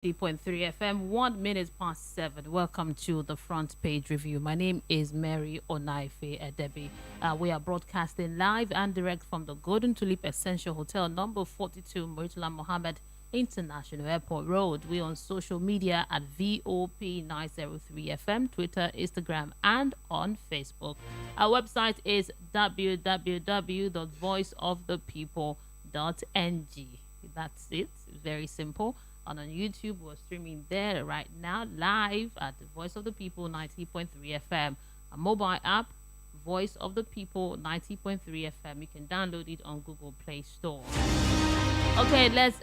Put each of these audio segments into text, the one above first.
3.3 FM, 1 minute past 7. Welcome to the front page review. My name is Mary Onaife Edebi. We are broadcasting live and direct from the Golden Tulip Essential Hotel, number 42, Murtala Mohammed International Airport Road. We're on social media at VOP903FM, Twitter, Instagram, and on Facebook. Our website is www.voiceofthepeople.ng. That's it. Very simple. And on YouTube, we're streaming there right now, live at the Voice of the People 90.3 FM. A mobile app, Voice of the People 90.3 FM. You can download it on Google Play Store. Okay, let's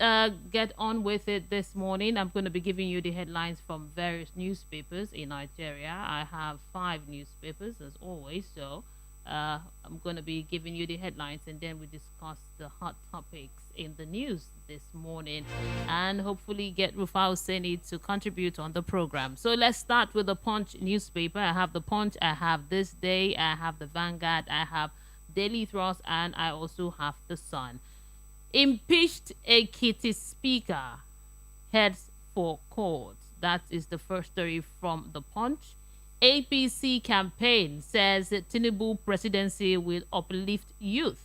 get on with it this morning. I'm going to be giving you the headlines from various newspapers in Nigeria. I have 5 newspapers, as always, so I'm going to be giving you the headlines, and then we discuss the hot topics in the news this morning, and hopefully get Rufai Seni to contribute on the program. So let's start with the Punch newspaper. I have the Punch, I have This Day, I have the Vanguard, I have Daily Thrust, and I also have the Sun. Impeached Ekiti speaker heads for court. That is the first story from the Punch. APC campaign says Tinubu presidency will uplift youth.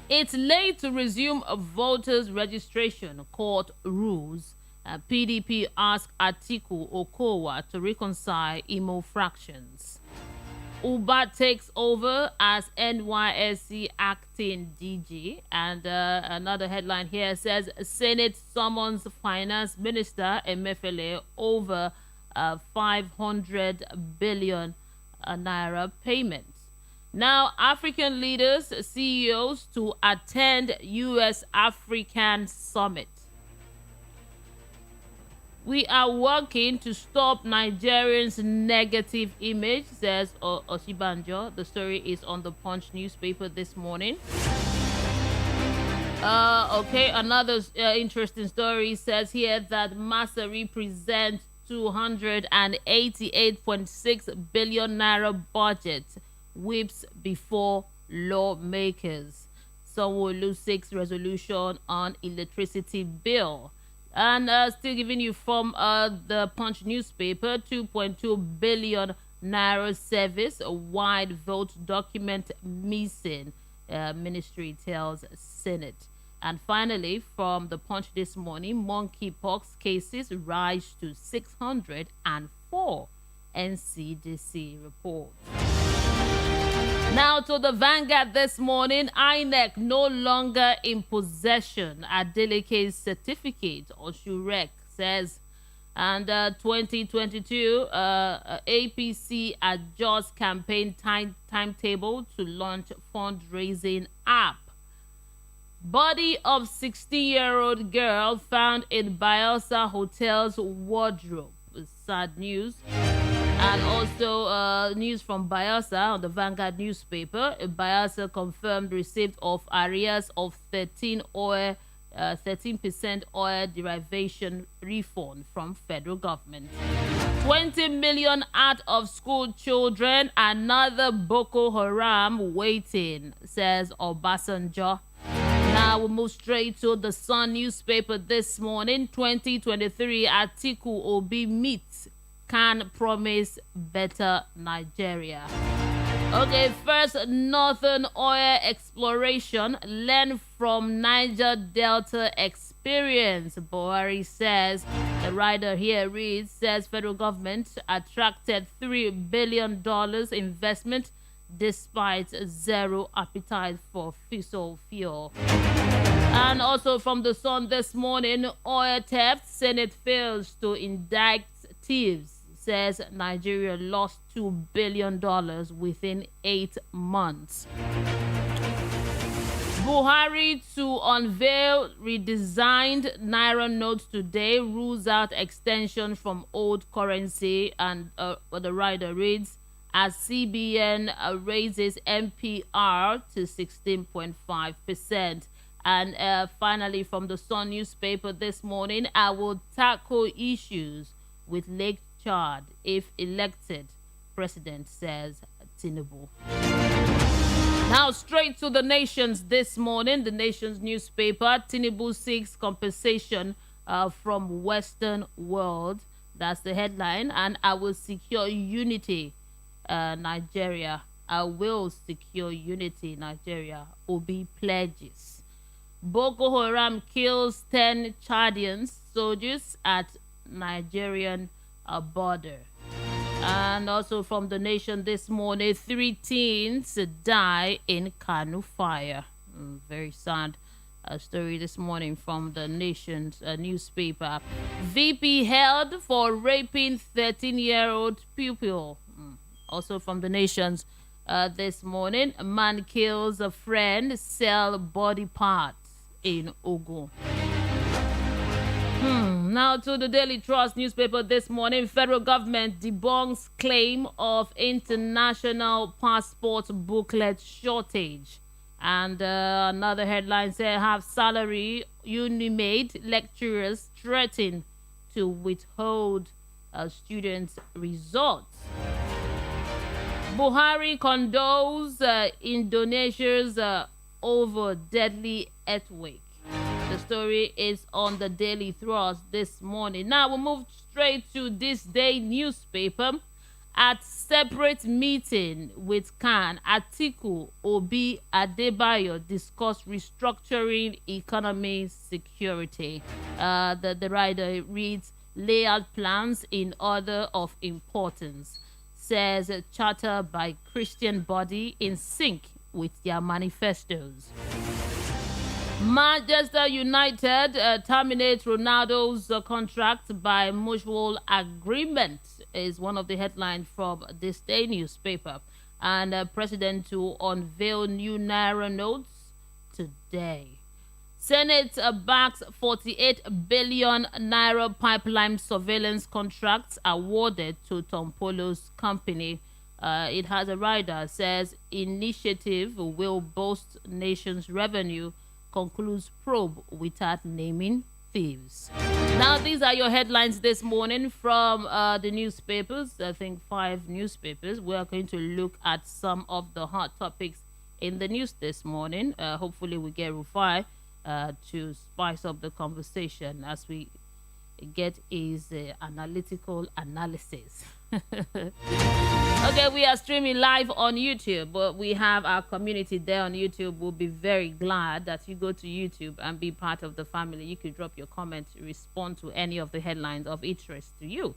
It's late to resume a voters registration, court rules. PDP asks Atiku Okowa to reconcile Imo fractions. Uba takes over as NYSC acting DG. And another headline here says Senate summons Finance Minister Emefiele over 500 billion naira payments. Now, African leaders, CEOs to attend U.S. African Summit. We are working to stop Nigerians' negative image, says Oshibanjo. The story is on the Punch newspaper this morning. Okay, another interesting story says here that Massa represents 288.6 billion naira budget whips before lawmakers. Sanwo-Olu seeks resolution on electricity bill. And still giving you from the Punch newspaper, 2.2 billion naira service, a wide vote document missing, ministry tells Senate. And finally, from the Punch this morning, monkeypox cases rise to 604, NCDC report. Now to the Vanguard this morning, INEC no longer in possession. Adeleke's certificate, Oshurek says. And 2022, APC adjusts campaign timetable to launch fundraising app. Body of 16-year-old girl found in Bielsa Hotel's wardrobe. Sad news. And also news from Bielsa on the Vanguard newspaper. Bielsa confirmed receipt of arrears of 13% oil derivation refund from federal government. 20 million out of school children, another Boko Haram waiting, says Obasanjo. Now we move straight to the Sun newspaper this morning. 2023 Atiku Obi meets can promise better Nigeria. Okay, first, Northern Oil Exploration. Learn from Niger Delta experience, Buhari says. The writer here reads, says federal government attracted $3 billion investment despite zero appetite for fossil fuel. And also from the Sun this morning, oil theft, Senate fails to indict thieves, says Nigeria lost $2 billion within 8 months. Buhari to unveil redesigned Naira notes today, rules out extension from old currency. And what the writer reads, as CBN raises MPR to 16.5%. And finally, from the Sun newspaper this morning, I will tackle issues with Lake Chad if elected, President says Tinubu. Now straight to the Nations this morning. The Nations newspaper, Tinubu seeks compensation from Western world. That's the headline. And I will secure unity, Nigeria. I will secure unity, Nigeria. Obi pledges. Boko Haram kills 10 Chadian soldiers at Nigerian border. And also from the Nation this morning, 3 teens die in Kanu fire. Very sad story this morning from the Nation's newspaper. VP held for raping 13-year-old pupil. Also from the Nation's this morning, a man kills a friend, sell body parts in Ogun. Now to the Daily Trust newspaper this morning. Federal government debunks claim of international passport booklet shortage. And another headline says, half salary Unimate lecturers threaten to withhold students' results. Buhari condoles Indonesia's over deadly earthquake. The story is on the Daily Thrust this morning. Now we'll move straight to this day newspaper. At separate meeting with Khan, Atiku, Obi, Adebayo discuss restructuring economy security. The writer reads, layout plans in order of importance. Says charter by Christian body in sync with their manifestos. Manchester United terminates Ronaldo's contract by mutual agreement is one of the headlines from this day newspaper. And President to unveil new Naira notes today. Senate backs 48 billion Naira pipeline surveillance contracts awarded to Tompolo's company. It has a rider says initiative will boost nation's revenue, concludes probe without naming thieves. Now, these are your headlines this morning from the newspapers. I think 5 newspapers. We are going to look at some of the hot topics in the news this morning. Hopefully, we get Rufai to spice up the conversation as we get his analytical analysis. Okay, we are streaming live on YouTube, but we have our community there on YouTube. We'll be very glad that you go to YouTube and be part of the family. You could drop your comments, respond to any of the headlines of interest to you.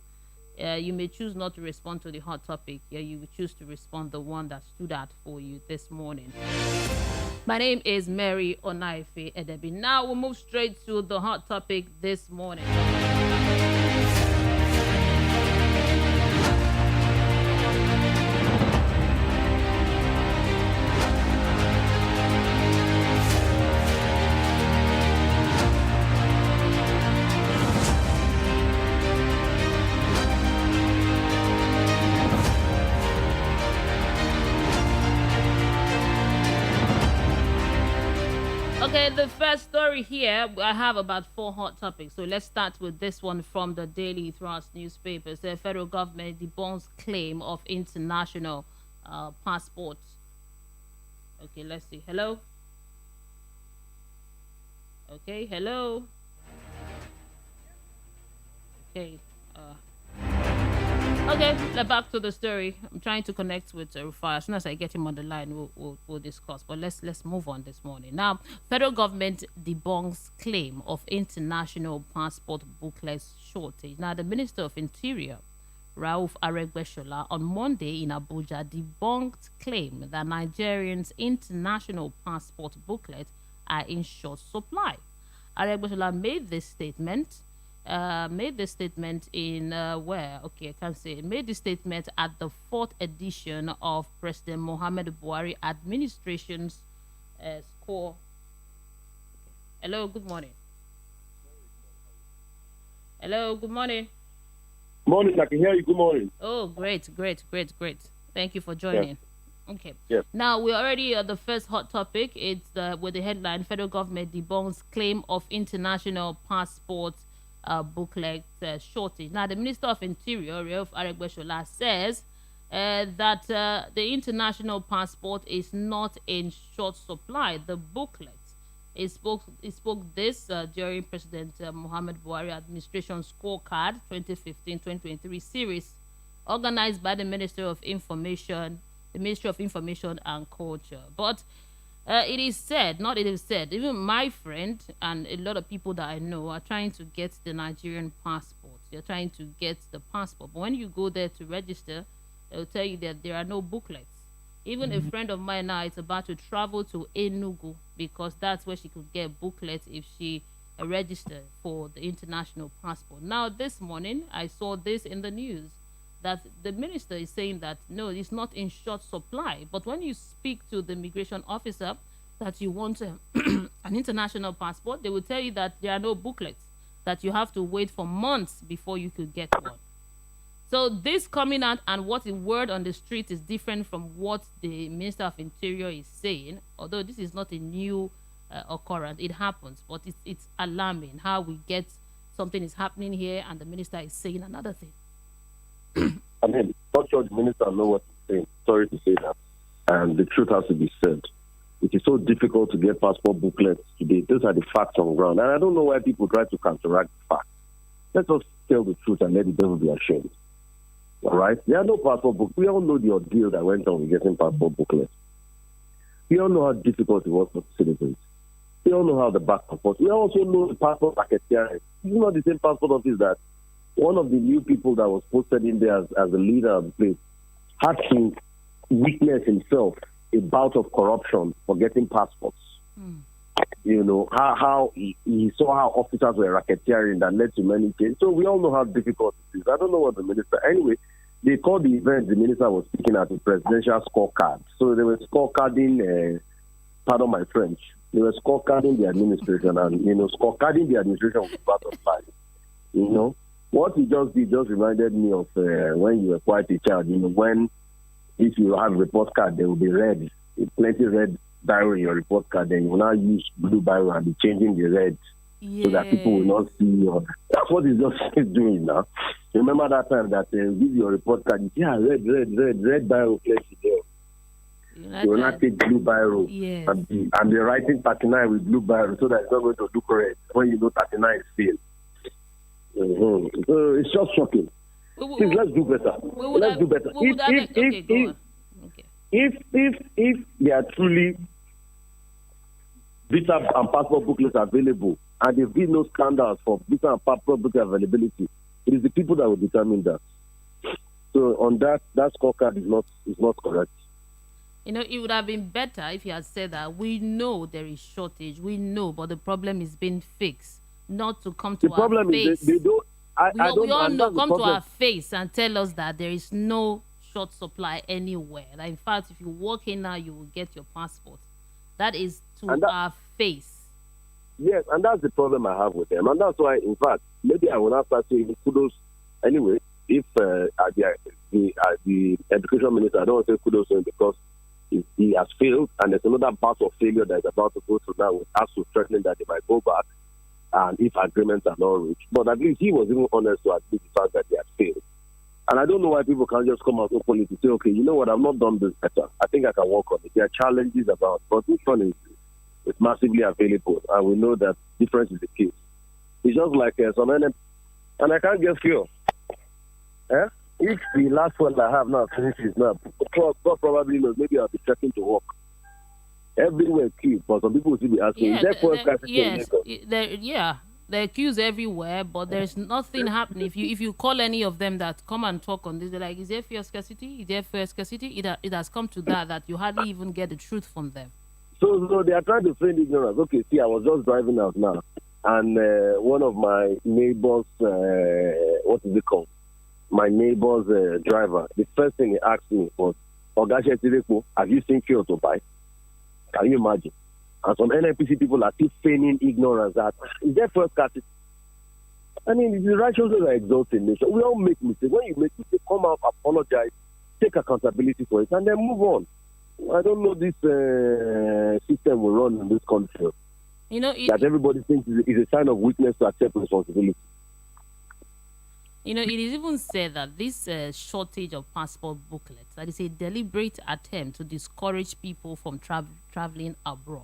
You may choose not to respond to the hot topic. You will choose to respond the one that stood out for you this morning. My name is Mary Onaife Edebi. Now we'll move straight to the hot topic this morning. Okay, the first story here, I have about 4 hot topics. So let's start with this one from the Daily Thrust newspaper. The federal government debunks claim of international passports. Okay, let's see. Hello? Okay, hello? Okay, okay, back to the story. I'm trying to connect with Rufai. As soon as I get him on the line, we'll discuss. But let's move on this morning. Now, federal government debunks claim of international passport booklets shortage. Now, the Minister of Interior, Rauf Aregbesola, on Monday in Abuja debunked claim that Nigerians' international passport booklets are in short supply. Aregbesola made this statement in where? Okay, I can't say. Made this statement at the 4th edition of President Muhammadu Buhari administration's score. Hello, good morning. Hello, good morning. Morning, I can hear you. Good morning. Oh, great. Thank you for joining. Yeah. Okay. Yeah. Now, we're already at the first hot topic. It's with the headline, Federal Government debunks claim of international passport booklet shortage. Now, the Minister of Interior, Rauf Aregbesola, says that the international passport is not in short supply. The booklet He spoke this during President Muhammad Buhari administration scorecard 2015-2023 series organized by the Ministry of Information and Culture. But it is said, not it is said, even my friend and a lot of people that I know are trying to get the Nigerian passport. They're trying to get the passport. But when you go there to register, they'll tell you that there are no booklets. Even a friend of mine now is about to travel to Enugu because that's where she could get booklets if she registered for the international passport. Now, this morning, I saw this in the news that the minister is saying that no, it's not in short supply. But when you speak to the immigration officer that you want an international passport, they will tell you that there are no booklets, that you have to wait for months before you could get one. So this coming out and what the word on the street is different from what the Minister of Interior is saying. Although this is not a new occurrence, it happens, but it's alarming how we get something is happening here and the minister is saying another thing. I mean, not sure the minister know what he's saying. Sorry to say that. And the truth has to be said. It is so difficult to get passport booklets today. Those are the facts on ground. And I don't know why people try to counteract the facts. Let us tell the truth and let the devil be ashamed. All right? There are no passport books. We all know the ordeal that went on with getting passport booklets. We all know how difficult it was for citizens. We all know how the back and forth. We also know the passport racketeering. It's not the same passport office that one of the new people that was posted in there as the leader of the place had to witness himself a bout of corruption for getting passports. You know, how he saw how officers were racketeering that led to many cases. So we all know how difficult it is. I don't know what the minister... Anyway, they called the event the minister was speaking at the presidential scorecard. So they were scorecarding, pardon my French, they were scorecarding the administration and, you know, scorecarding the administration was part of life. You know, what he just did just reminded me of when you were quite a child, you know, when if you have a report card, there will be red, plenty red biro in your report card, then you will now use blue biro and be changing the red so that people will not see your... That's what he's just doing now. Remember that time that with your report card, yeah, red biro place there. You will not take blue biro and be writing 39 with blue biro so that it's not going to look correct when you know 39 is failed. So it's just shocking. Please, let's do better. Let's do better. If they are truly visa and passport booklets available and there's been no scandals for visa and passport booklet availability, it is the people that will determine that. So on that scorecard is not correct. You know, it would have been better if he had said that we know there is shortage, we know, but the problem is being fixed. Not to come to our face. They don't. We all know. Come to our face and tell us that there is no short supply anywhere. That in fact, if you walk in now, you will get your passport. That is our face. Yes, and that's the problem I have with them, and that's why, in fact, maybe I will not start saying kudos. Anyway, if the education minister, I don't want to say kudos to him because he has failed, and there's another part of failure that is about to go through now with us threatening that they might go back. And if agreements are not reached. But at least he was even honest to admit the fact that they had failed. And I don't know why people can't just come out openly to say, okay, you know what, I've not done this better. I think I can work on it. There are challenges about, but this one is massively available. And we know that difference is the case. It's just like some NM, and I can't get fuel. If the last one I have now finishes now, God probably knows, maybe I'll be checking to work. Everywhere queue, but some people will still be asking, is there fuel scarcity in Lagos? There are queues everywhere, but there's nothing happening. If you call any of them that come and talk on this, they're like, is there fuel scarcity? Is there fuel scarcity? It has come to that you hardly even get the truth from them. So they are trying to feign ignorance. Okay, see, I was just driving out now, and one of my neighbors, what is it called? My neighbor's driver, the first thing he asked me was, Ogashe Tireko, have you seen fuel to buy? Can you imagine? And some NNPC people are still feigning ignorance that is there first scarcity? I mean, the righteousness are exalted nation. We all make mistakes. When you make mistakes, come out, apologize, take accountability for it, and then move on. I don't know this system will run in this country. You know, that everybody thinks is a sign of weakness to accept responsibility. You know, it is even said that this shortage of passport booklets, that is a deliberate attempt to discourage people from traveling abroad.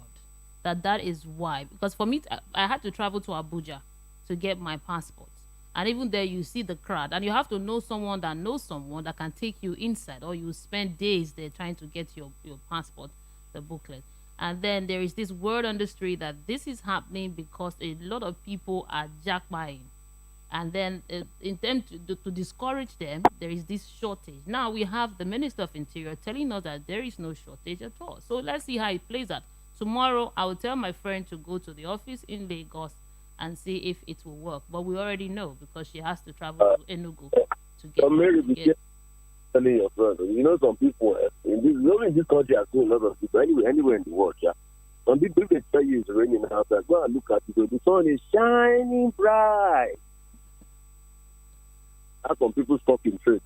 that is why. Because for me, I had to travel to Abuja to get my passport. And even there, you see the crowd, and you have to know someone that knows someone that can take you inside, or you spend days there trying to get your passport, the booklet. And then there is this word on the street that this is happening because a lot of people are jack buying, and then in them to discourage them, there is this shortage. Now we have the Minister of Interior telling us that there is no shortage at all. So let's see how it plays out. Tomorrow I will tell my friend to go to the office in Lagos and see if it will work, but we already know because she has to travel to Enugu to So Mary, be get telling your friend, some people only in this country are seeing a lot of people, anywhere in the world, yeah. Some people, if they tell you it's raining outside, go and look at it, the sun is shining bright. That's some people stop in trade.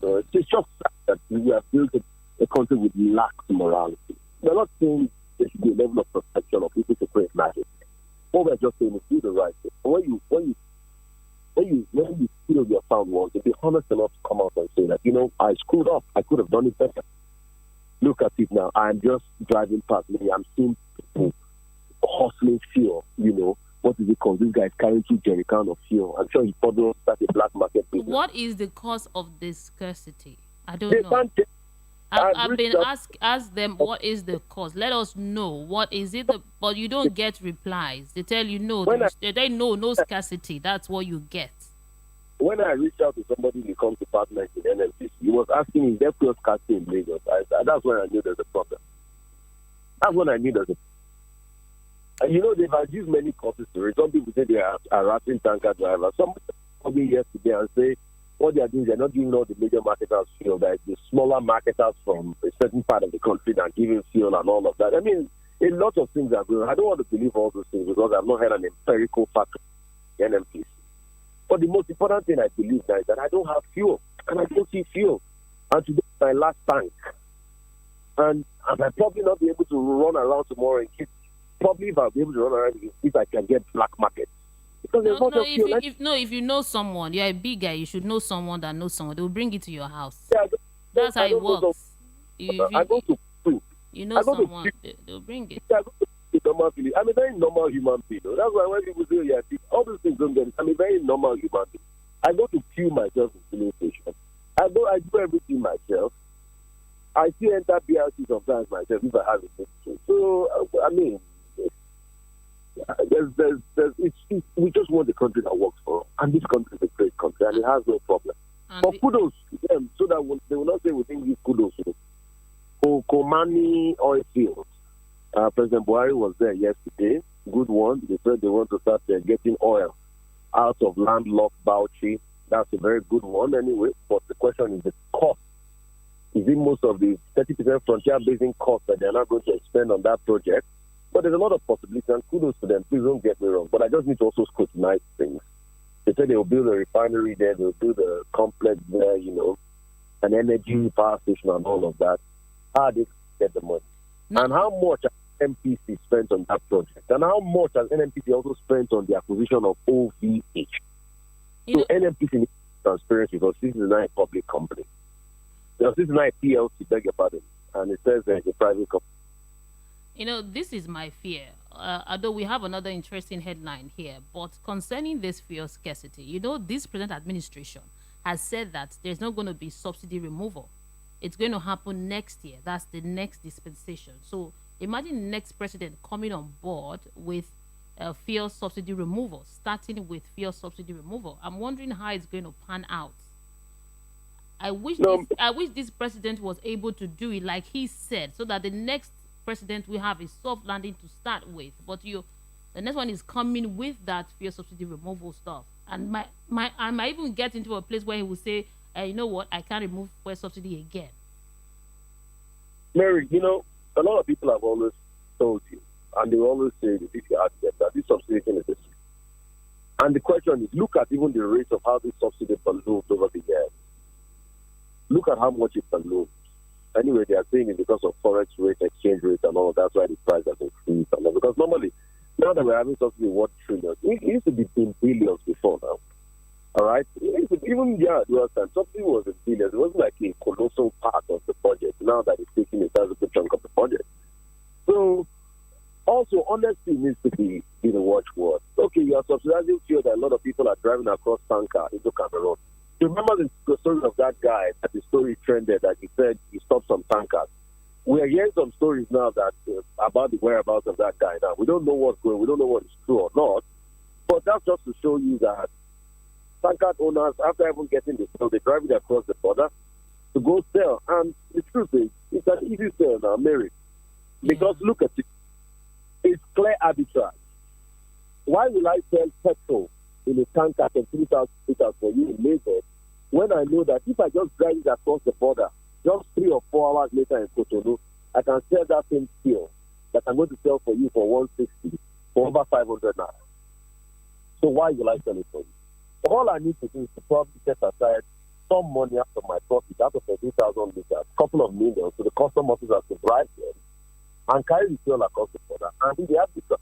So it's just that we have built a country with lax morality. We're not saying there should be a level of protection of people to create magic. What we're just saying is do the right thing. And when you feel you're found wrong, to be honest enough to come out and say that, I screwed up. I could have done it better. Look at it now. I'm just driving past me. I'm seeing people hustling fuel, What is it called? This guy is carrying 2 jerrycans of fuel. I'm sure he probably start a black market business. What is the cause of this scarcity? I don't They know. can't I've been asked them what is the cause. Let us know what is it. But you don't get replies. They tell you no. They know no scarcity. That's what you get. When I reached out to somebody in the comms department in NMPC, he was asking me, is there fuel scarcity in Lagos? That's when I knew there's a problem. That's when I knew there's a problem. And they've used many causes to it. Some people say they are harassing tanker drivers. Some come in yesterday and say what they are doing, they're not giving all the major marketers fuel. That the smaller marketers from a certain part of the country that are giving fuel and all of that. I mean, a lot of things are going on. I don't want to believe all those things because I've not had an empirical fact in NMPC. But the most important thing I believe now is that I don't have fuel. And I don't see fuel. And today is my last tank. And I'll probably not be able to run around tomorrow and keep. Probably if I'll be able to run around if I can get black market. Because there's not fuel. If you know someone, you're a big guy, you should know someone that knows someone. They'll bring it to your house. Yeah, that's how it works. I go to school. You know someone, they'll bring it. Yeah, I go to normal village. I'm a very normal human being. That's why when people say, all those things don't get it. I'm a very normal human being. I go to queue myself in filling station. I do everything myself. I still enter BRC sometimes myself if I have it. So, I mean, we just want a country that works for us. And this country is a great country and it has no problem. But kudos to them so that they will not say we think give kudos to Komani oil field. President Buhari was there yesterday. Good one. They said they want to start getting oil out of landlocked Bauchi. That's a very good one anyway. But the question is the cost. Is it most of the 30% frontier basin cost that they're not going to expend on that project? But there's a lot of possibilities and kudos to them. Please don't get me wrong. But I just need to also scrutinize things. They said they will build a refinery there. They'll build a complex there, an energy power station and all of that. How they get the money? No. And how much has NMPC spent on that project? And how much has NMPC also spent on the acquisition of OVH? So NMPC needs transparency because this is not a public company. This is not a PLC, beg your pardon. And it says there's a private company. This is my fear. Although we have another interesting headline here, but concerning this fuel scarcity, this present administration has said that there's not going to be subsidy removal. It's going to happen next year. That's the next dispensation. So imagine the next president coming on board with fuel subsidy removal, starting with fuel subsidy removal. I'm wondering how it's going to pan out. I wish this president was able to do it like he said, so that the next president we have a soft landing to start with. But the next one is coming with that fuel subsidy removal stuff. And I might even get into a place where he will say, you know what, I can't remove fuel subsidy again. Mary, a lot of people have always told you, and they always say, if you ask them, that this subsidy thing is a scam. And the question is, look at even the rate of how this subsidy ballooned over the years. Look at how much it ballooned. Anyway, they are saying it's because of forex rate, exchange rate, and all. That's why the price has increased. Because normally, now that we're having subsidy worth trillions, it used to be in billions before now. All right? Even there was time, subsidy was in billions. It wasn't like a colossal part of the budget. Now that it's taking a sizable chunk of the budget. So, Also, honesty needs to be the watchword. Okay, you are subsidizing fuel that a lot of people are driving across tanker into Cameroon. You remember the story of that guy that the story trended that he said he stopped some tankers. We are hearing some stories now that about the whereabouts of that guy. Now we don't know what's going. We don't know what is true or not. But that's just to show you that tanker owners, after even getting the fuel, they drive it across the border to go sell. And the truth is, it's an easy sale now, Mary. Because look at it. It's clear arbitrage. Why will I sell petrol in a tanker for 3,000 liters for you in Lagos when I know that if I just drive it across the border, just 3 or 4 hours later in Cotonou, I can sell that same fuel that I'm going to sell for you for 160 for over 500 naira. So why will I sell it for you? All I need to do is to probably set aside some money out of my profit, out of the 3,000 liters, a couple of millions, to the custom officers to bribe them and carry the fuel across the border and do the arbitrage.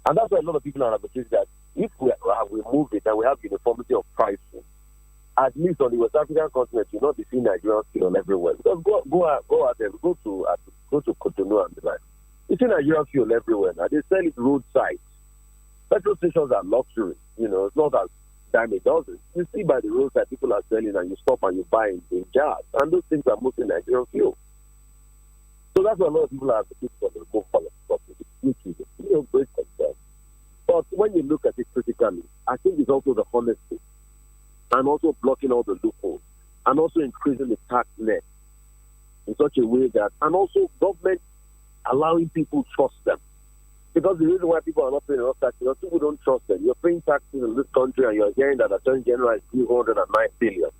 And that's why a lot of people are advocating that if we move it and we have uniformity of pricing, at least on the West African continent, you'll not be seeing Nigerian fuel everywhere. Because go out there, go to Cotonou and the like. You see Nigerian fuel everywhere now. They sell it roadside. Petrol stations are luxury. It's not as dime a dozen. You see by the roadside, people are selling and you stop and you buy in jars. And those things are mostly Nigerian fuel. So that's why a lot of people are advocating for the removal of subsidy, which is a great concern. But when you look at it critically, I think it's also the honesty and also blocking all the loopholes and also increasing the tax net in such a way that, and also government allowing people to trust them. Because the reason why people are not paying enough taxes is people don't trust them. You're paying taxes in this country and you're hearing that the Attorney General is 309 billion.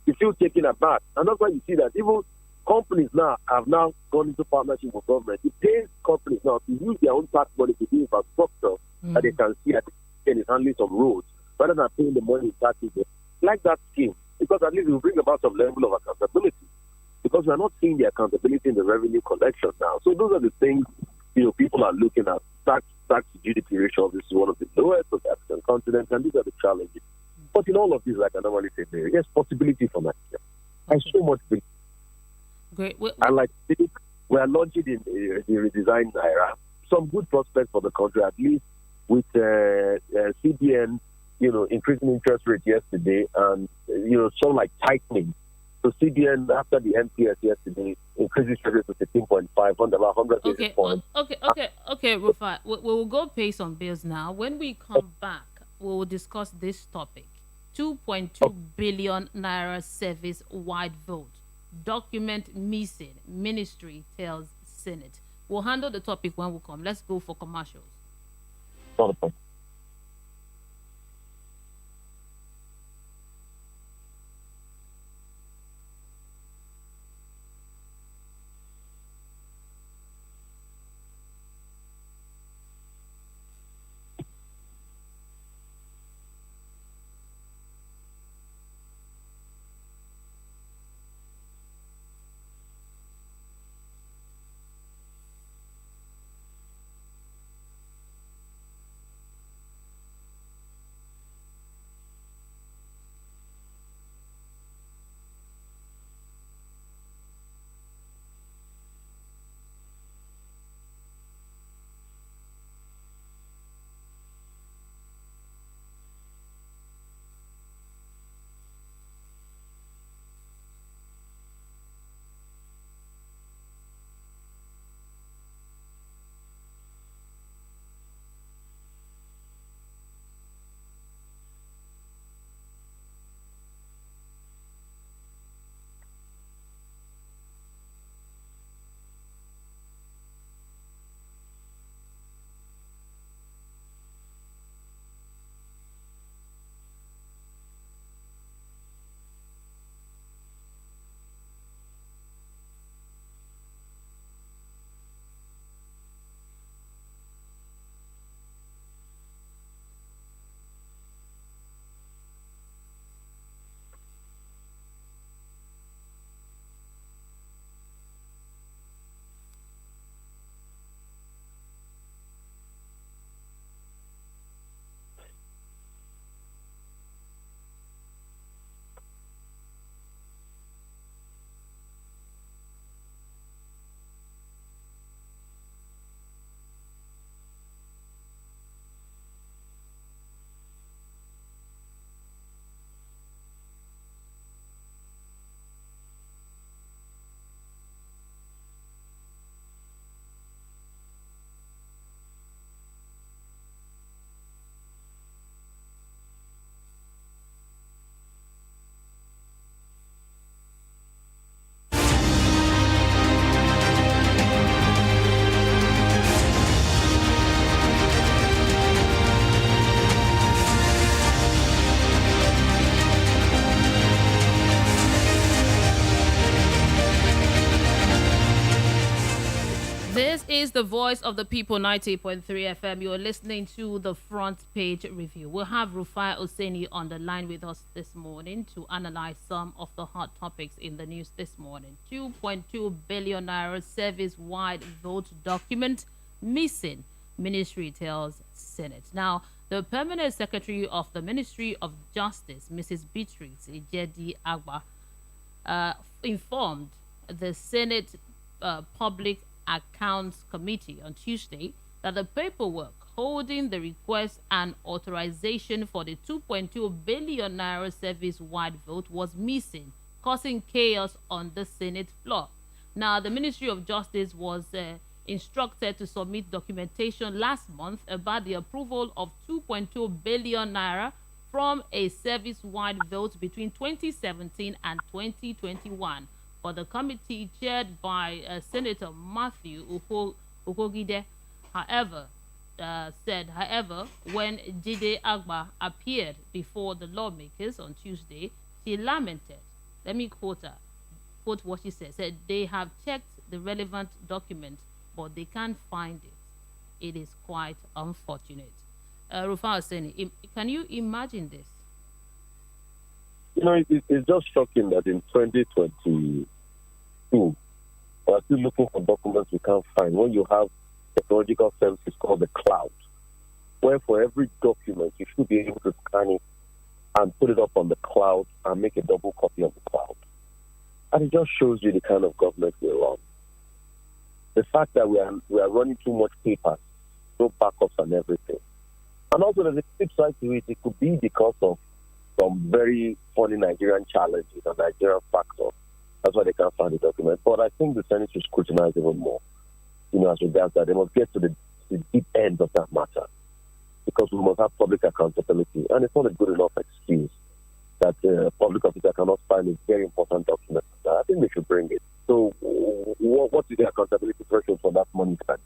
You feel taken aback. And that's why you see that even companies now have now gone into partnership with government. It pays companies now to use their own tax money to do infrastructure that they can see at the end is handling some roads rather than paying the money in taxes. Like that scheme, because at least it will bring about some level of accountability. Because we are not seeing the accountability in the revenue collection now. So those are the things people are looking at. Tax to GDP ratio, this is one of the lowest of the African continent, and these are the challenges. But in all of this, like I normally say, there's possibility for Nigeria. There's so much. Great. And like we are launching in the redesigned Naira, some good prospects for the country, at least with CBN, increasing interest rate yesterday, and some like tightening. So CBN after the MPS yesterday increased interest rate to 15.5 on about 100 basis points. Okay, Rufai. We will go pay some bills now. When we come back, we will discuss this topic. 2.2 billion naira service wide vote. Document missing. Ministry tells Senate. We'll handle the topic when we come. Let's go for commercials. the voice of the people, 90.3 FM. You're listening to the front page review. We'll have Rufai Oseni on the line with us this morning to analyze some of the hot topics in the news this morning. 2.2 billion naira service-wide vote document missing, ministry tells Senate. Now, the permanent secretary of the Ministry of Justice, Mrs. Beatrice Ejedi Agba, informed the Senate Public Accounts Committee on Tuesday that the paperwork holding the request and authorization for the 2.2 billion naira service-wide vote was missing, causing chaos on the Senate floor. Now, the Ministry of Justice was instructed to submit documentation last month about the approval of 2.2 billion naira from a service-wide vote between 2017 and 2021. But the committee chaired by Senator Matthew Ukogide, however, when Jide Agba appeared before the lawmakers on Tuesday, she lamented, let me quote what she said, they have checked the relevant document, but they can't find it. It is quite unfortunate. Rufai Oseni, can you imagine this? It's just shocking that in 2022, we're still looking for documents we can't find. When you have technological services called the cloud, where for every document you should be able to scan it and put it up on the cloud and make a double copy of the cloud. And it just shows you the kind of government we're on. The fact that we are running too much paper, no backups and everything. And also there's a flip side to it. It could be because of some very funny Nigerian challenges and Nigerian factors. That's why they can't find the document. But I think the Senate should scrutinize even more, as regards that. They must get to the deep end of that matter, because we must have public accountability. And it's not a good enough excuse that a public officer cannot find a very important document. I think they should bring it. So what is the accountability threshold for that money spent?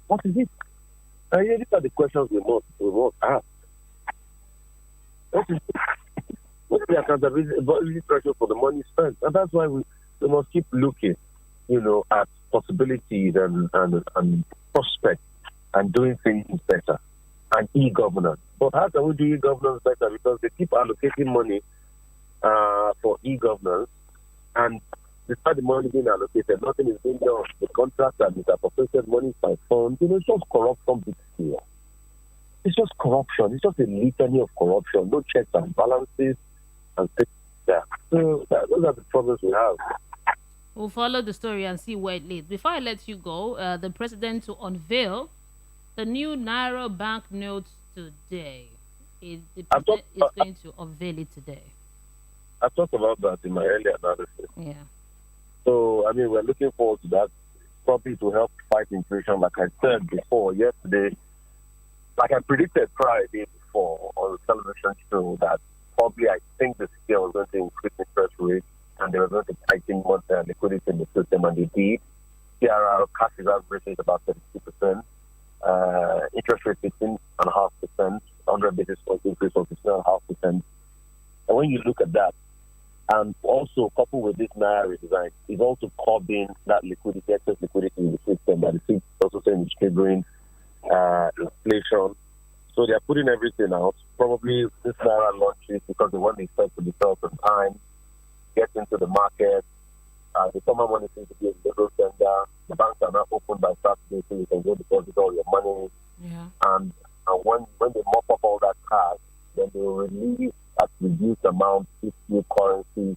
What is it? These are the questions we must ask. What's the accountability threshold for the money spent? And that's why we must keep looking, at possibilities and prospects and doing things better and e-governance. But how can we do e-governance better? Because they keep allocating money for e-governance, and despite the money being allocated, nothing is being done. The contracts are misappropriated money by funds. It's just corruption big here. It's just corruption. It's just a litany of corruption. No checks and balances and things like that. So those are the problems we have. We'll follow the story and see where it leads. Before I let you go, the president to unveil the new Naira banknotes today. The president is going to unveil it today. I talked about that in my earlier analysis. Yeah. So, we're looking forward to that. Probably to help fight inflation, like I said before, yesterday. Like I predicted Friday before on the television show that probably I think the scale was going to increase interest rates and they were going to tighten more liquidity in the system, and they did. CRR cash reserve rate is about 32%. Interest rate 15.5%, 100 basis points increase from 15.5%. And when you look at that, and also coupled with this Naira redesign, is also curbing that liquidity, excess liquidity in the system that is also saying it's triggering inflation. So they are putting everything out. Probably this Naira launches because they want the stock to be sold on time, get into the market. The summer money seems to be a little tender. The banks are not open by Saturday, so you can go deposit all your money. Yeah. And when they mop up all that cash, then they will release at reduced amount this new currency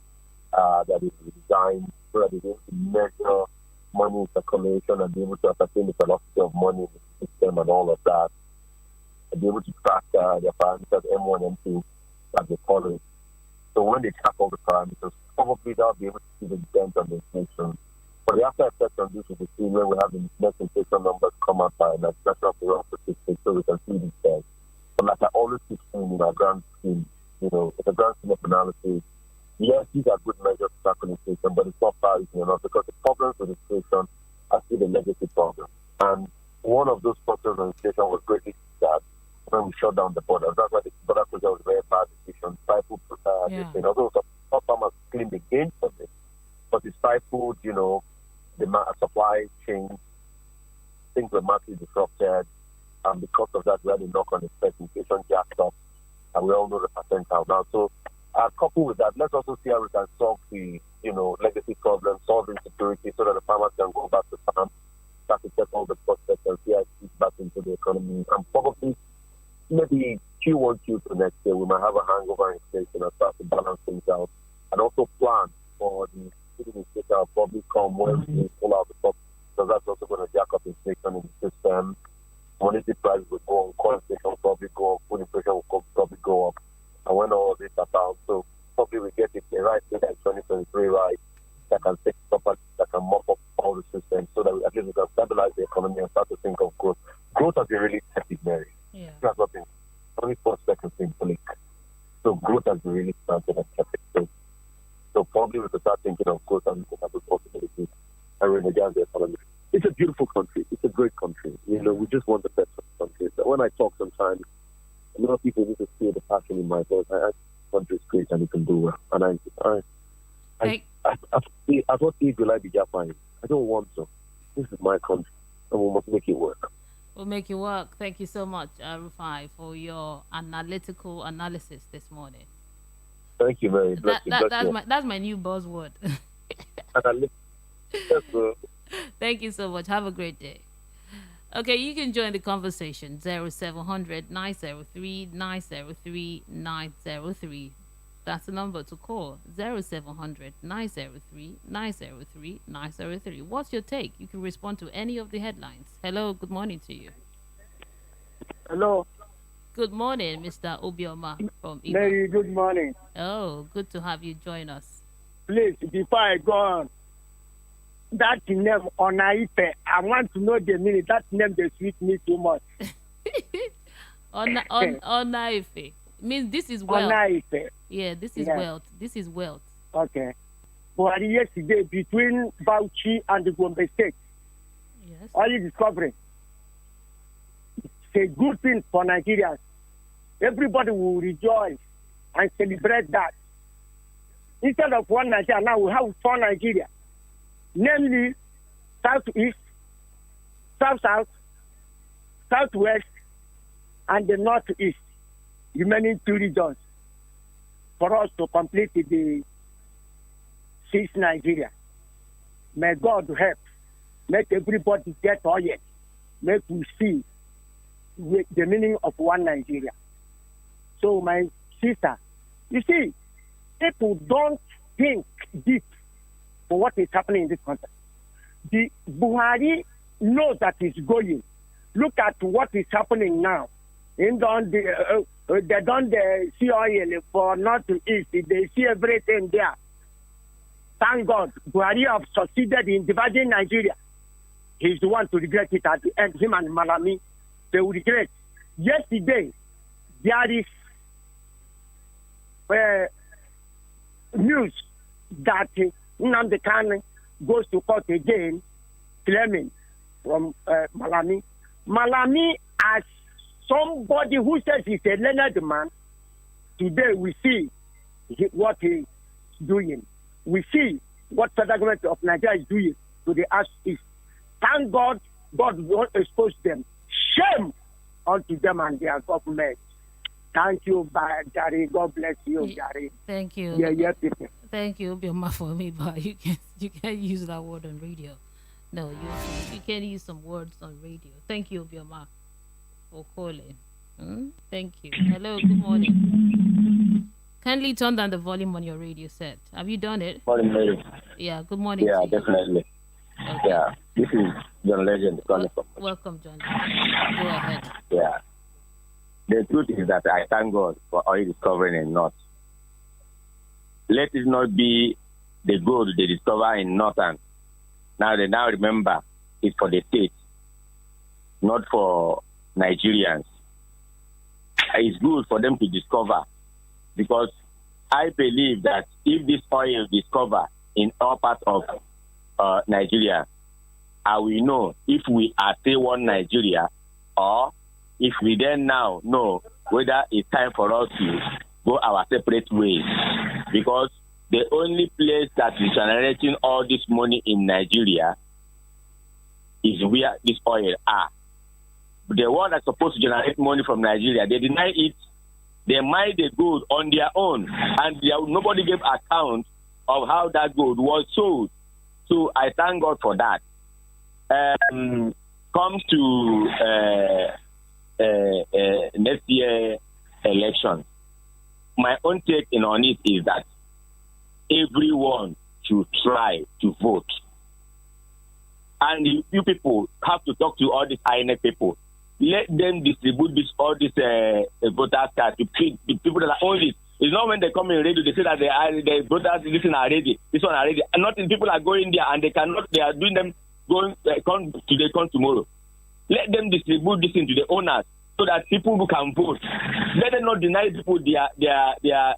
that is designed so that they will measure money circulation and be able to ascertain the velocity of money in the system and all of that, and be able to track their parameters M1, M2, as they call it. So when they track all the parameters, probably they'll be able to see the dent on the inflation. But the after effect on this will be seen when we have the next inflation numbers come out by the National Bureau of Statistics, so we can see these things. But like I always keep saying in our grand scheme, it's a grand scheme of analysis. Yes, these are good measures to tackle inflation, but it's not far easy enough because the problems with inflation are still a legacy problem. And one of those problems with inflation was greatly that when we shut down the border. That's why the border closure was a very bad decision. Stifled although some farmers claimed they gained from it, but it stifled, the supply chain market disrupted, and because of that, we had a knock-on effect. Inflation jacked up, and we all know the percentile now. So, coupled with that, let's also see how we can solve the, legacy problems, solve insecurity, so that the farmers can go back to farm, start to get all the prospects and see how it fits back into the economy, and probably maybe Q1, Q2 next year, we might have a hangover inflation and start to balance things out, and also plan for the inflation will probably come when we pull out the top, because that's also going to jack up inflation in the system. Commodity prices will go on, core inflation will probably go up, food inflation will probably go up, and when all this are down, so probably we get it the right thing in 2023, right, that can take property, that can mop up all the systems, so that at least we can stabilize the economy and start to think of growth. Growth has been really tepid, Mary. Yeah. It has not been only 4 seconds in blink. So growth has been really started and tepid. So probably we could start thinking of growth and we have the possibilities and renegotiate the economy. It's a beautiful country. It's a great country. We just want the best for the country. So when I talk sometimes, a lot of people need to feel the passion in my voice. I country is great and it can do well. And I thought will I be Japan. I don't want to. This is my country, and we must make it work. We'll make it work. Thank you so much, Rufai, for your analytical analysis this morning. Thank you very much. That's my new buzzword. Thank you so much. Have a great day. Okay, you can join the conversation 0700 903 903 903. That's the number to call 0700 903 903 903. What's your take? You can respond to any of the headlines. Hello, good morning to you. Hello. Good morning, Mr. Obioma from Iba. Very good morning. Oh, good to have you join us. Please, before I go on, that name, Onaife, I want to know the meaning. That name, they sweet me too much. Onaife. Means this is wealth. Onaife. Yeah, this is wealth. This is wealth. Okay. But yesterday, between Bauchi and the Gombe State, yes, all you discovering, it's a good thing for Nigerians. Everybody will rejoice and celebrate that. Instead of one Nigeria, now we have 4 Nigeria. Namely, Southeast, South-South, Southwest, and the Northeast, remaining 2 regions, for us to complete the 6 Nigeria. May God help. Make everybody get oil. Make we see the meaning of one Nigeria. So, my sister, you see, people don't think deep for what is happening in this country. The Buhari knows that it's going. Look at what is happening now. They don't see oil for north to east. They see everything there. Thank God, Buhari have succeeded in dividing Nigeria. He's the one to regret it at the end. Him and Malami, they will regret. Yesterday, there is news that Nnamdi Kanu goes to court again, claiming from Malami. Malami, as somebody who says he's a learned man, today we see what he's doing. We see what federal government of Nigeria is doing to the East. Thank God, God won't expose them. Shame unto them and their government. Thank you, Jare. God bless you, Jare. Thank you. Yeah, people. Thank you, Bioma, for me, but you can't use that word on radio. No, you can't use some words on radio. Thank you, Bioma, for calling. Thank you. Hello, good morning. Kindly turn down the volume on your radio set. Have you done it? Morning, Mary. Yeah, good morning. Yeah, definitely. Okay. Yeah, this is John Legend. Welcome, John. Go ahead. Yeah. The truth is that I thank God for oil discovering in North. Let it not be the gold they discover in Northern. Now they remember it's for the state, not for Nigerians. It's good for them to discover, because I believe that if this oil is discovered in all parts of Nigeria, I will know if we are still one Nigeria, or if we then now know whether it's time for us to go our separate ways. Because the only place that is generating all this money in Nigeria is where this oil are. the one that's supposed to generate money from Nigeria, they deny it. They mine the gold on their own, and nobody gave account of how that gold was sold. So I thank God for that. Comes to next year election, my own take on it is that everyone should try to vote. And you people have to talk to all these INF people. Let them distribute all these voter cards to the people that are on it. It's not when they come in radio, they say that the voters, this one are ready, this one are ready. And nothing, people are going there and they are doing them going, come today, come tomorrow. Let them distribute this into the owners so that people who can vote. Let them not deny people their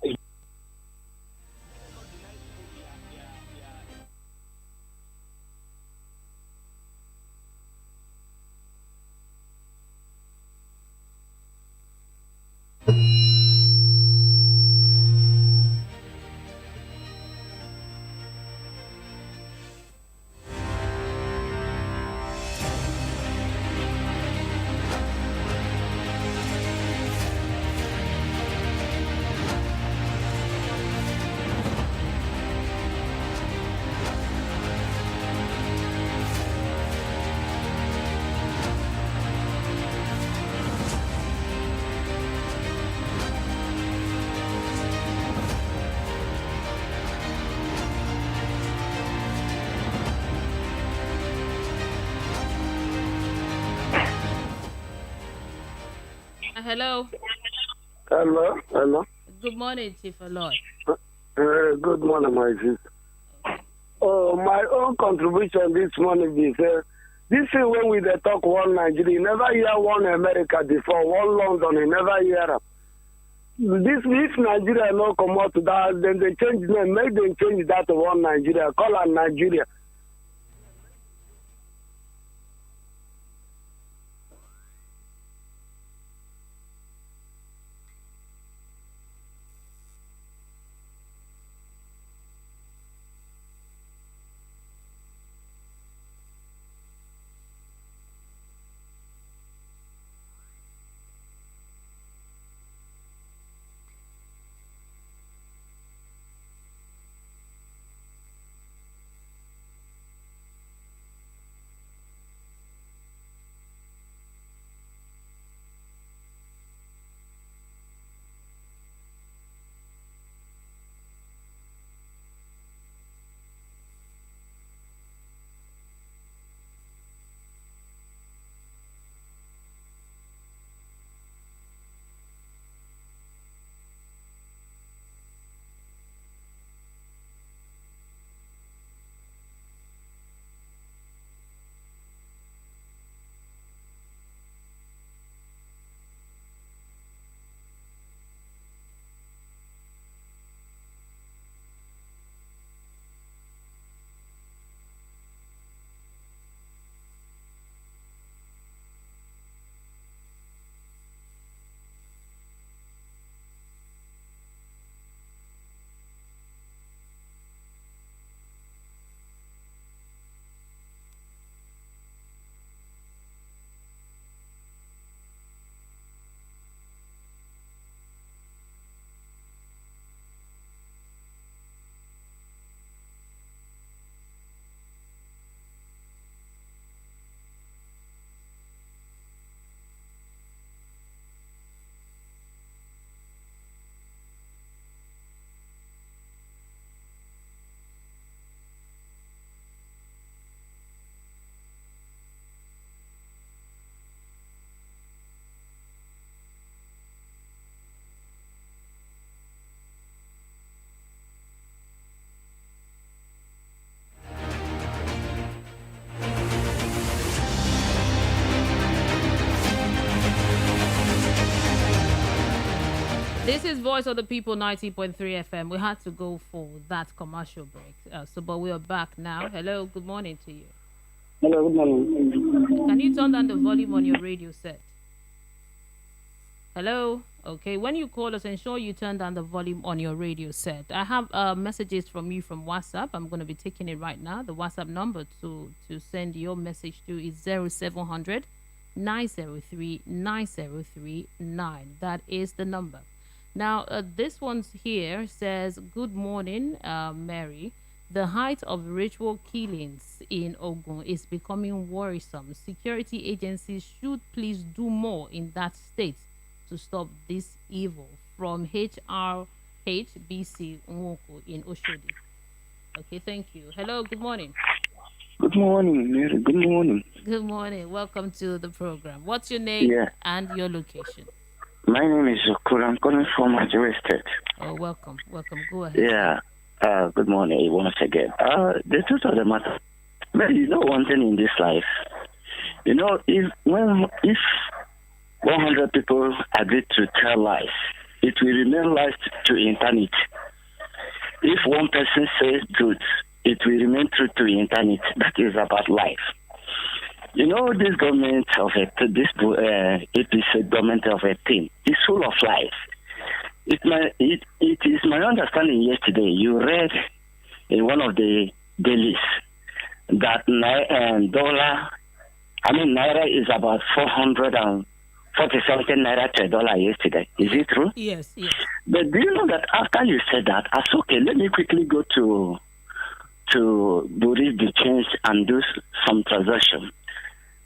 Hello. Hello. Good morning, Chief Aloy. Good morning, my sister. Oh, my own contribution this morning is this thing when we talk one Nigeria, you never hear one America before, one London, you never hear this. If Nigeria no come out to that, then they change name, make them change that to one Nigeria, call it Nigeria. This is Voice of the People 90.3 FM. We had to go for that commercial break. But we are back now. Hello, good morning to you. Hello, good morning. Can you turn down the volume on your radio set? Hello? Okay, when you call us, ensure you turn down the volume on your radio set. I have messages from you from WhatsApp. I'm going to be taking it right now. The WhatsApp number to send your message to is 0700 903 That is the number. Now, this one's here says, "Good morning, Mary. The height of ritual killings in Ogun is becoming worrisome. Security agencies should please do more in that state to stop this evil." From HRHBC Nwoko in Oshodi. Okay, thank you. Hello, good morning. Good morning, Mary. Good morning. Good morning. Welcome to the program. What's your name and your location? My name is Okura. I'm calling from Nigeria State. Oh, welcome. Welcome. Go ahead. Yeah. Good morning once again. The truth of the matter, Mary, you know one thing in this life. You know, if 100 people agree to tell lies, it will remain lies to eternity. If one person says truth, it will remain true to eternity. That is about life. You know, this government of APC government of a thing is full of lies. It is my understanding yesterday, you read in one of the dailies that Naira is about 447 Naira to a dollar yesterday. Is it true? Yes. But do you know that after you said that, I said, okay, let me quickly go to Bureau the change and do some transaction.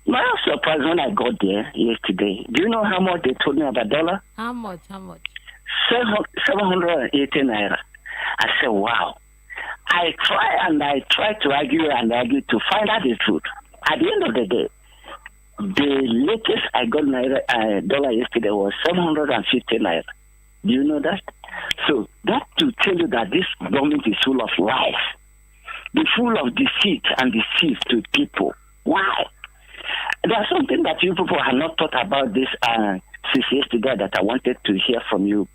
I was surprised when I got there yesterday. Do you know how much they told me about dollar? How much? 780 Naira. I said, wow. I try to argue to find out the truth. At the end of the day, the latest I got dollar yesterday was 750 Naira. Do you know that? So that to tell you that this government is full of lies. They're full of deceit and deceit to people. Why? There's something that you people have not thought about this since yesterday that I wanted to hear from you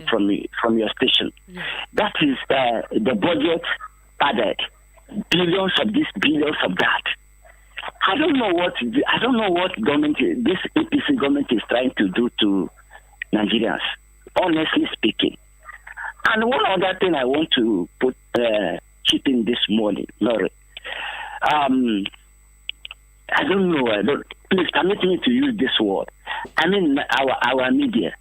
from your station. Yeah. That is the budget added billions of this, billions of that. I don't know what government this APC government is trying to do to Nigerians, honestly speaking. And one other thing I want to chip in this morning, Laurie. I don't know. Please permit me to use this word. I mean, our media.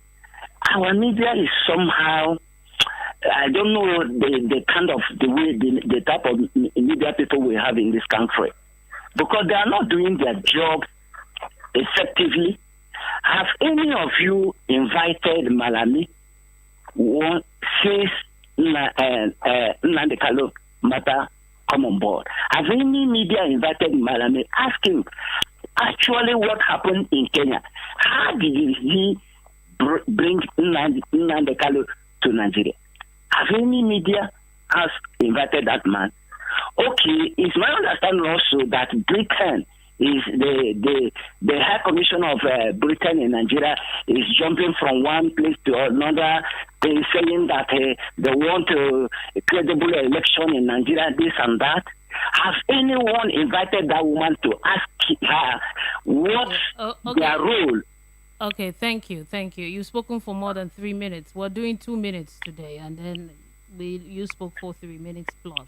Our media is somehow, I don't know the kind of the type of media people we have in this country, because they are not doing their job effectively. Have any of you invited Malami? Says Nandekalo Mata come on board. Have any media invited Malami? Ask him actually what happened in Kenya. How did he bring Nandekalo to Nigeria? Have any media has invited that man? Okay, it's my understanding also that Britain is the High Commission of Britain in Nigeria is jumping from one place to another, saying that they want a credible election in Nigeria, this and that. Has anyone invited that woman to ask her what's their role? Okay, thank you. You've spoken for more than 3 minutes. We're doing 2 minutes today, and then you spoke for 3 minutes plus.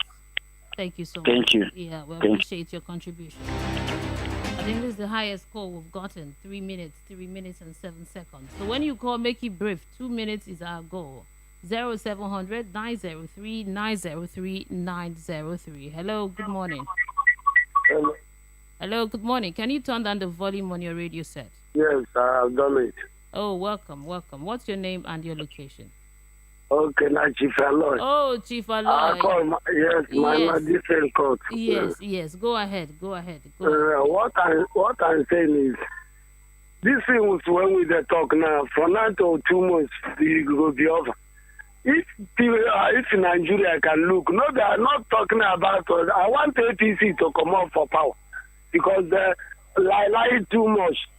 Thank you so much. Thank you. Yeah, we appreciate your contribution. I think this is the highest call we've gotten. 3 minutes and 7 seconds. So when you call, make it brief. 2 minutes is our goal. 0700 903 903 903. Hello, good morning. Hello, good morning. Can you turn down the volume on your radio set? Yes, I've done it. Oh, welcome. What's your name and your location? Okay, now Chief Aloy. Oh, Chief Aloy. My different court. Yes. Go ahead. What I'm saying is, this thing was when we talk now, from now to 2 months, it will be over. If Nigeria can look, no, they are not talking about us. I want APC to come up for power because they lie too much.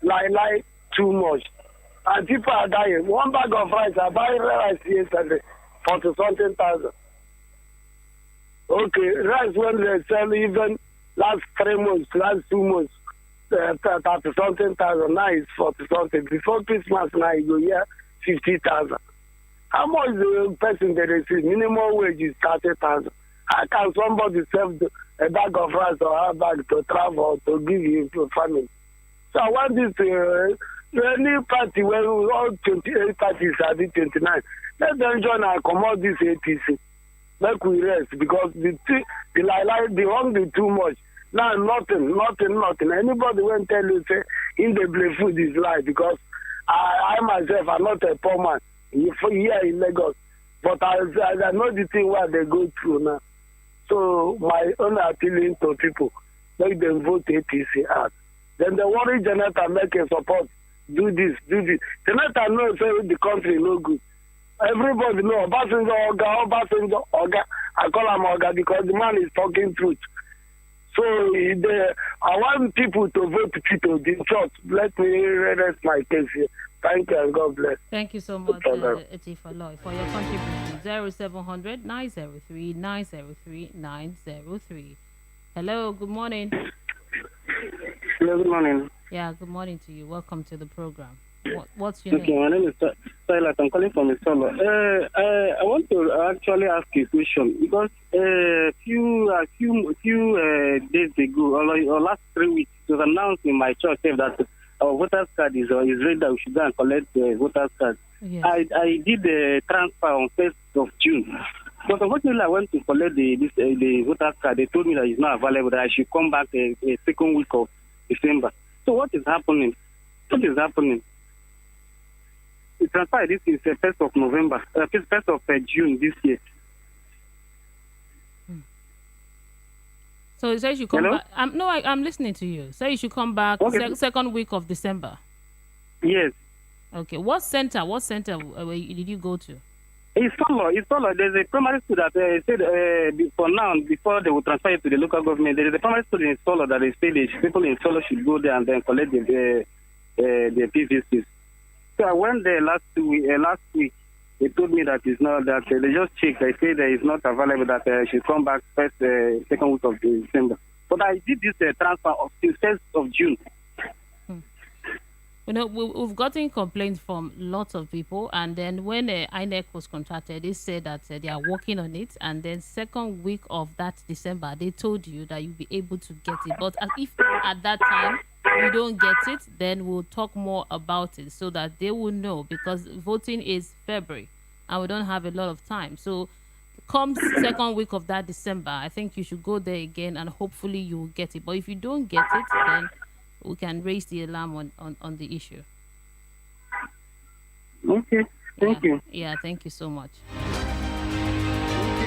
Lie too much. And people are dying. One bag of rice, I buy rice yesterday, 40-something thousand. Okay, rice when they sell even last 3 months, last 2 months, 30-something thousand, now it's 40-something. Before Christmas now you go here, 50,000. How much the person they receive? Minimum wage is 30,000. How can somebody sell a bag of rice or a bag to travel to give you to family? So I want this any party where all 28 parties are the 29. Let them join and come out this ATC. Make we rest because the hungry too much. Now nothing. Anybody will tell you say in the play food is lie because I myself am not a poor man here in Lagos. But I know the thing where they go through now. So my own appealing to people, make them vote APC out. Then the worry Jonathan make a support. Do this. Jonathan knows the country no good. Everybody know Obasanjo Oga. I call him Oga because the man is talking truth. So I want people to vote Peter in church. Let me rest my case here. Thank you and God bless. Thank you so much, Chief Aloy, for your contribution. 0700 903 903 903. Hello, good morning. Hello, good morning. Yeah, good morning to you. Welcome to the program. What's your Okay, name? my name is Silas. I'm calling from Isolo. I want to actually ask a question because few days ago, or last 3 weeks, it was announced in my church that our voters card is ready, that we should go and collect the voters card. Yes. I did the transfer on 1st of June. But unfortunately, I went to collect the voters card. They told me that it's not available, that I should come back a second week of December. So what is happening? The transfer this is the 1st of November, 1st of June this year. So you say you should come Hello? back. I'm listening to you. Say you should come back second week of December. Yes. Okay. What center did you go to? It's solo. There's a primary school that said for now, before they will transfer it to the local government, there is a primary school in Solo that they say people in Solo should go there and then collect the PVCs. So I went there last week. They told me that it's not, that they just checked. They say that it's not available, that I should come back second week of December. But I did this transfer of the 1st of June. You know, we've gotten complaints from lots of people, and then when INEC was contracted, they said that they are working on it, and then second week of that December, they told you that you'll be able to get it. But if at that time you don't get it, then we'll talk more about it so that they will know, because voting is February, and we don't have a lot of time. So come second week of that December, I think you should go there again, and hopefully you'll get it. But if you don't get it, then we can raise the alarm on the issue. Okay, thank you. Yeah, thank you so much.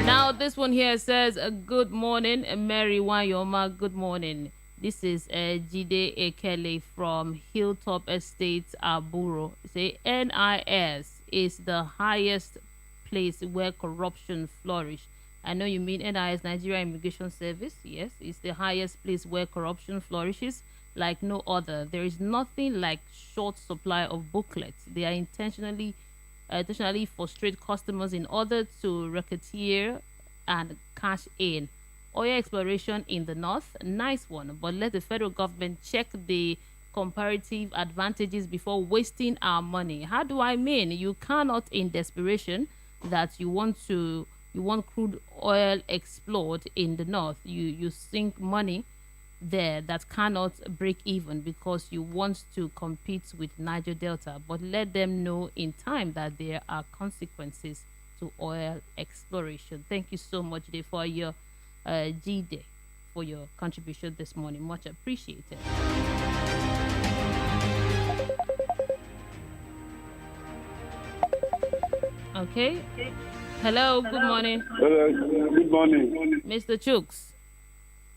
Now, this one here says, good morning, Mary Wanyoma, good morning. This is Jide Ekele from Hilltop Estates, Aburo. Say, NIS is the highest place where corruption flourishes. I know you mean NIS, Nigeria Immigration Service. Yes, it's the highest place where corruption flourishes like no other. There is nothing like short supply of booklets. They are intentionally frustrate customers in order to racketeer and cash in. Oil exploration in the north, nice one, but let the federal government check the comparative advantages before wasting our money. How do I mean? You cannot, in desperation, that you want crude oil explored in the north. You sink money there that cannot break even because you want to compete with Niger Delta, but let them know in time that there are consequences to oil exploration. Thank you so much, Day, for your G-Day, for your contribution this morning. Much appreciated. Okay. Hello, good morning. Good morning. Mr. Chooks.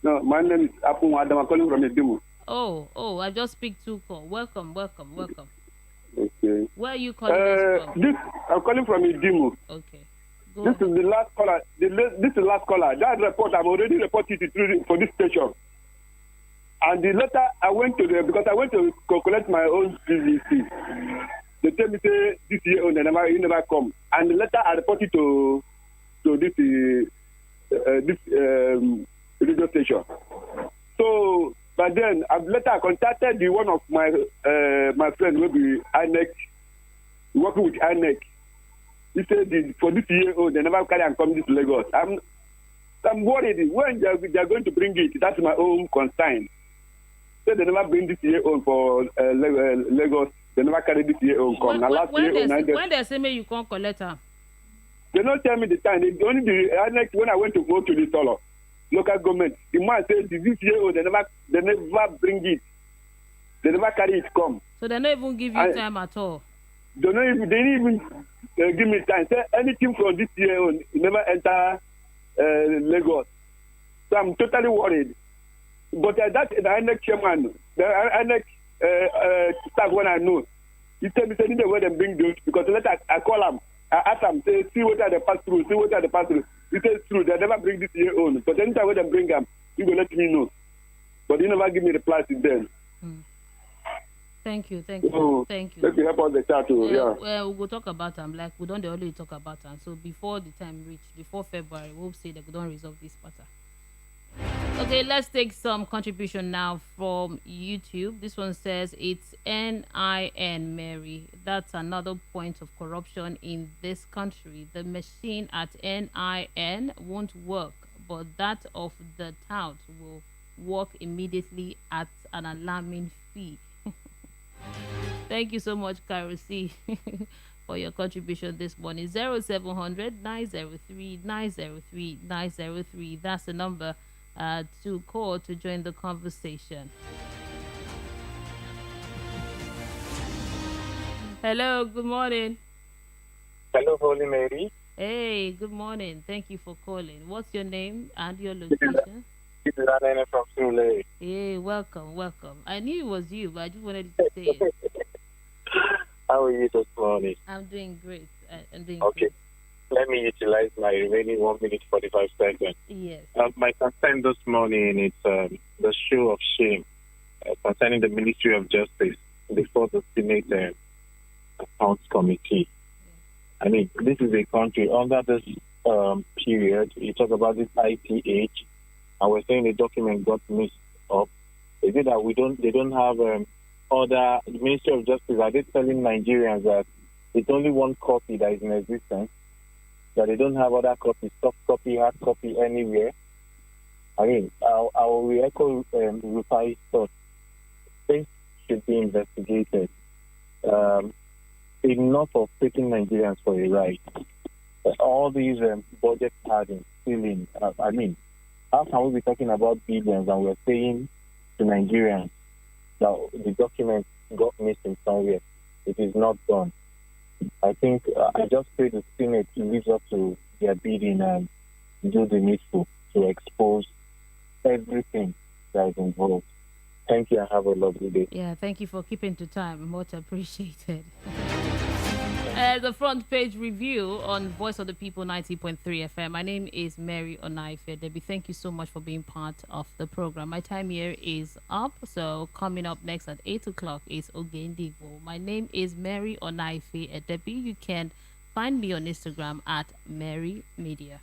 No, my name is Apu Adam. I'm calling from Edimu. Oh, I just picked two calls. Welcome. Okay. Where are you calling us from? I'm calling from Edimu. Okay. This is the last caller. This is the last caller. That report, I've already reported it for this station. And the letter I went to because I went to collect my own PVC. They tell me say this year on he never come. And the letter I reported to this radio station. So, but then later I contacted one of my friend will be INEC, working with INEC. He said for this year they never carry and come to Lagos. I'm worried when they are going to bring it. That's my own concern. say they never bring this year on for Lagos. They never carry this year on come. Now last year on, when they say me you can't collect her. they don't tell me the time. They only the next when I went to go to the solo local government, the man said this year on, they never bring it. They never carry it come. So they don't even give you time at all. They didn't even give me time. Say anything from this year on, it never enter Lagos. So I'm totally worried. But that the INEC chairman, the INEC staff when I know, he tell me say need where they bring those because later I call him, I ask him, say see what they pass through, see what they pass through. He says true, they never bring this year on. But anytime when they bring them, you go let me know. But he never give me the price then. Thank you. So, thank you. Let me help us the chat too. Well, we'll talk about them. Like we don't only talk about them. So before the time reach, before February, we'll say that we don't resolve this matter. Okay, let's take some contribution now from YouTube. This one says it's NIN, Mary. That's another point of corruption in this country. The machine at NIN won't work, but that of the tout will work immediately at an alarming fee. Thank you so much, Karosi, for your contribution this morning. 0700 903 903 903. That's the number to call to join the conversation. Hello, good morning. Hello, Holy Mary. Hey, good morning. Thank you for calling. What's your name and your location? This is Anene from Sule. Hey, welcome. I knew it was you, but I just wanted you to say it. How are you this morning? I'm doing great. Okay. Great. Let me utilize my remaining 1 minute 45 seconds. Yes. My concern this morning is the show of shame concerning the Ministry of Justice before the Senate Accounts Committee. I mean, this is a country under this period. You talk about this ITH, and we're saying the document got mixed up. Is it that they don't have other the Ministry of Justice? Are they telling Nigerians that it's only one copy that is in existence? That they don't have other copies, soft copy, hard copy anywhere? I mean, I will re-echo Rufai's thought. Things should be investigated. Enough of taking Nigerians for a ride. All these budget padding, stealing, I mean, how can we be talking about billions and we're saying to Nigerians that the document got missing somewhere? It is not done. I think I just pray the Senate lives up to their bidding and do the needful to expose everything that is involved. Thank you and have a lovely day. Yeah, thank you for keeping to time. Much appreciated. The front page review on Voice of the People 90.3 FM. My name is Mary Onaife. Debbie, thank you so much for being part of the program. My time here is up. So coming up next at 8 o'clock is Ogendigbo. My name is Mary Onaife. Debbie, you can find me on Instagram at Mary Media.